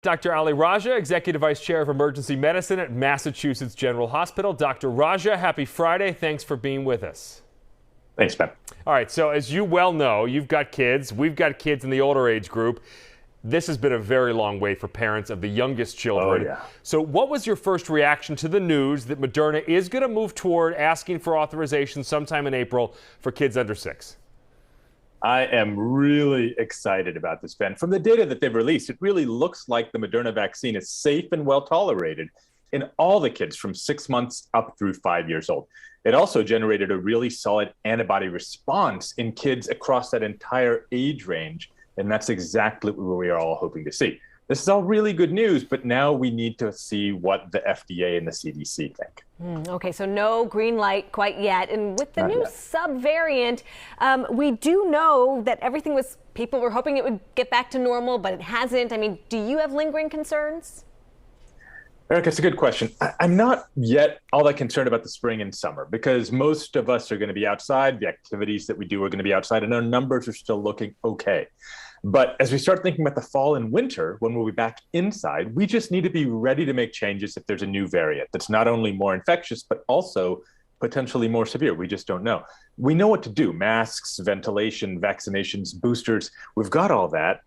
Dr. Ali Raja, Executive Vice Chair of Emergency Medicine at Massachusetts General Hospital. Dr. Raja, happy Friday. Thanks for being with us. Thanks, Ben. All right, so as you well know, you've got kids. We've got kids in the older age group. This has been a very long wait for parents of the youngest children. Oh, yeah. So what was your first reaction to the news that Moderna is going to move toward asking for authorization sometime in April for kids under 6? I am really excited about this, Ben. From the data that they've released, it really looks like the Moderna vaccine is safe and well tolerated in all the kids from 6 months up through 5 years old. It also generated a really solid antibody response in kids across that entire age range, and that's exactly what we are all hoping to see. This is all really good news, but now we need to see what the FDA and the CDC think. Okay, so no green light quite yet. And with the new subvariant, we do know that people were hoping it would get back to normal, but it hasn't. I mean, do you have lingering concerns? Erica, it's a good question. I'm not yet all that concerned about the spring and summer because most of us are going to be outside. The activities that we do are going to be outside, and our numbers are still looking okay. But as we start thinking about the fall and winter, when we'll be back inside, we just need to be ready to make changes if there's a new variant that's not only more infectious, but also potentially more severe. We just don't know. We know what to do: masks, ventilation, vaccinations, boosters. We've got all that.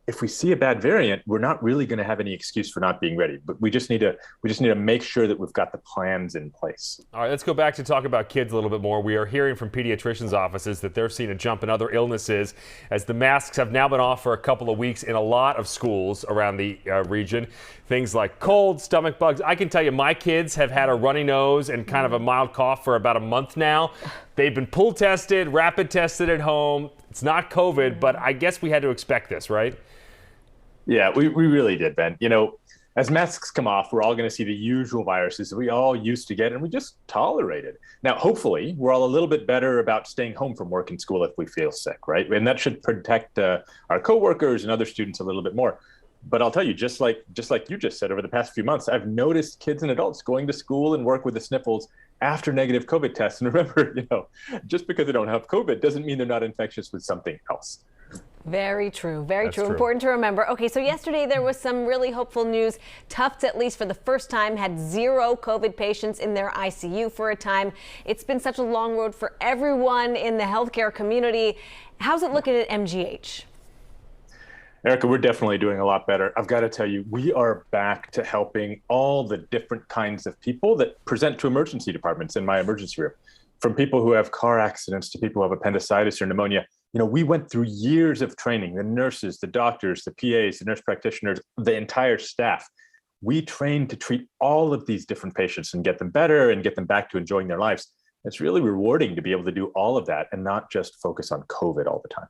If we see a bad variant, we're not really going to have any excuse for not being ready. But we just need to make sure that we've got the plans in place. All right, let's go back to talk about kids a little bit more. We are hearing from pediatricians' offices that they're seeing a jump in other illnesses as the masks have now been off for a couple of weeks in a lot of schools around the region. Things like cold, stomach bugs. I can tell you my kids have had a runny nose and kind of a mild cough for about a month now. They've been pool tested, rapid tested at home. It's not COVID, but I guess we had to expect this, right? Yeah, we really did, Ben. You know, as masks come off, we're all going to see the usual viruses that we all used to get and we just tolerated. Now, hopefully, we're all a little bit better about staying home from work and school if we feel sick, right? And that should protect our coworkers and other students a little bit more. But I'll tell you, just like you just said, over the past few months, I've noticed kids and adults going to school and work with the sniffles after negative COVID tests. And remember, just because they don't have COVID doesn't mean they're not infectious with something else. Very true. Very true. True. Important to remember. Okay, so yesterday there was some really hopeful news. Tufts, at least for the first time, had 0 COVID patients in their ICU for a time. It's been such a long road for everyone in the healthcare community. How's it looking at MGH? Erica, we're definitely doing a lot better. I've got to tell you, we are back to helping all the different kinds of people that present to emergency departments in my emergency room. From people who have car accidents to people who have appendicitis or pneumonia. We went through years of training, the nurses, the doctors, the PAs, the nurse practitioners, the entire staff. We trained to treat all of these different patients and get them better and get them back to enjoying their lives. It's really rewarding to be able to do all of that and not just focus on COVID all the time.